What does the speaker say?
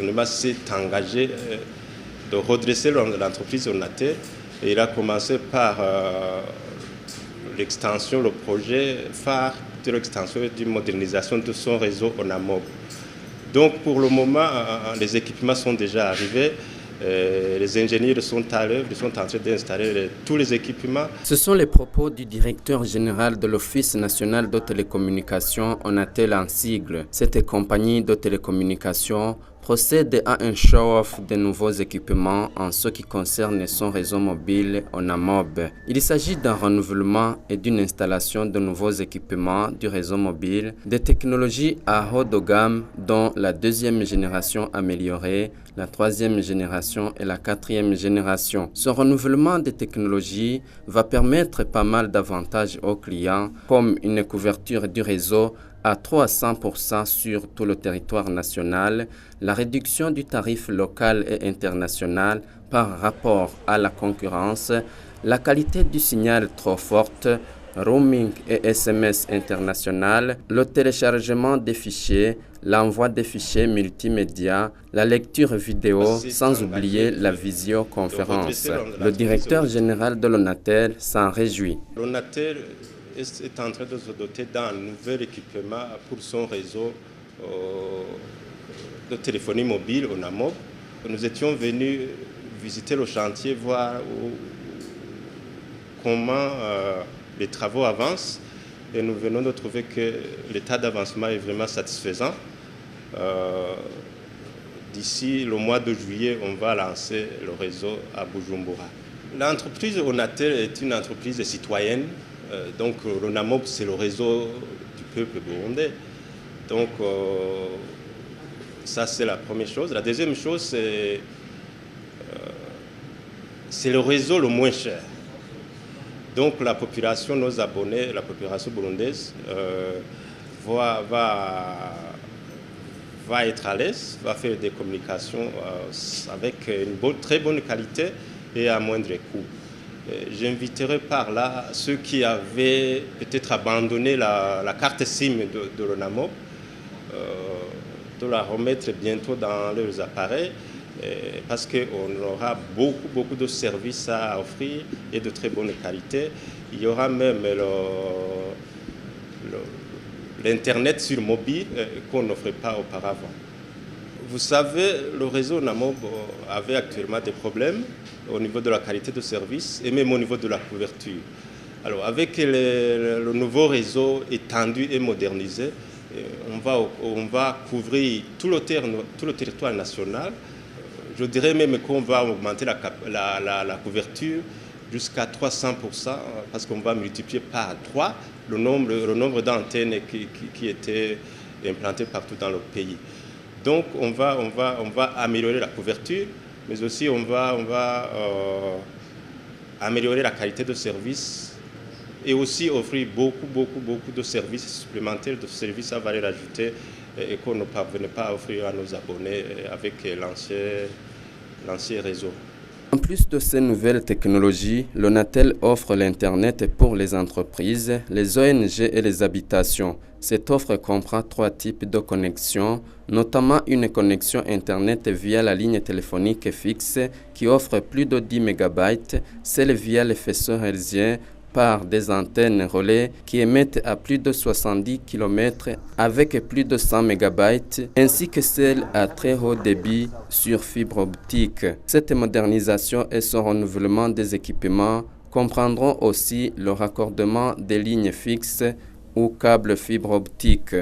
gouvernement s'est engagé de redresser l'entreprise Onatel. Et il a commencé par l'extension, le projet phare de l'extension et de modernisation de son réseau ONAMOB. Donc pour le moment, les équipements sont déjà arrivés. Les ingénieurs sont à l'œuvre, ils sont en train d'installer tous les équipements. Ce sont les propos du directeur général de l'Office national de télécommunications, Onatel en sigle. Cette compagnie de télécommunications procède à un show-off de nouveaux équipements en ce qui concerne son réseau mobile ONAMOB. Il s'agit d'un renouvellement et d'une installation de nouveaux équipements du réseau mobile, des technologies à haut de gamme dont la deuxième génération améliorée, la troisième génération et la quatrième génération. Ce renouvellement des technologies va permettre pas mal d'avantages aux clients, comme une couverture du réseau à 300% sur tout le territoire national, la réduction du tarif local et international par rapport à la concurrence, la qualité du signal trop forte, roaming et SMS international, le téléchargement des fichiers, l'envoi des fichiers multimédia, la lecture vidéo, sans oublier la visioconférence. Le directeur général de l'Onatel s'en réjouit. L'Onatel est en train de se doter d'un nouvel équipement pour son réseau de téléphonie mobile ONAMOB. Nous étions venus visiter le chantier, voir comment les travaux avancent et nous venons de trouver que l'état d'avancement est vraiment satisfaisant. D'ici le mois de juillet, on va lancer le réseau à Bujumbura. L'entreprise Onatel est une entreprise citoyenne. Donc l'ONAMOB, c'est le réseau du peuple burundais. Donc ça, c'est la première chose. La deuxième chose, c'est le réseau le moins cher. Donc la population, nos abonnés, la population burundaise va être à l'aise, va faire des communications avec une très bonne qualité et à moindre coût. J'inviterai par là ceux qui avaient peut-être abandonné la carte SIM de l'ONAMOB de la remettre bientôt dans leurs appareils parce qu'on aura beaucoup de services à offrir et de très bonne qualité. Il y aura même l'Internet sur mobile qu'on n'offrait pas auparavant. Vous savez, le réseau ONAMOB avait actuellement des problèmes au niveau de la qualité de service et même au niveau de la couverture. Alors, avec le nouveau réseau étendu et modernisé, on va couvrir tout le territoire national. Je dirais même qu'on va augmenter la couverture jusqu'à 300% parce qu'on va multiplier par 3 le nombre d'antennes qui étaient implantées partout dans le pays. Donc on va améliorer la couverture, mais aussi on va améliorer la qualité de service et aussi offrir beaucoup de services supplémentaires, de services à valeur ajoutée et qu'on ne parvenait pas à offrir à nos abonnés avec l'ancien réseau. En plus de ces nouvelles technologies, l'Onatel offre l'Internet pour les entreprises, les ONG et les habitations. Cette offre comprend 3 types de connexions, notamment une connexion Internet via la ligne téléphonique fixe qui offre plus de 10 MB, celle via les faisceaux hertziens par des antennes relais qui émettent à plus de 70 km avec plus de 100 MB, ainsi que celle à très haut débit sur fibre optique. Cette modernisation et ce renouvellement des équipements comprendront aussi le raccordement des lignes fixes ou câbles fibre optique.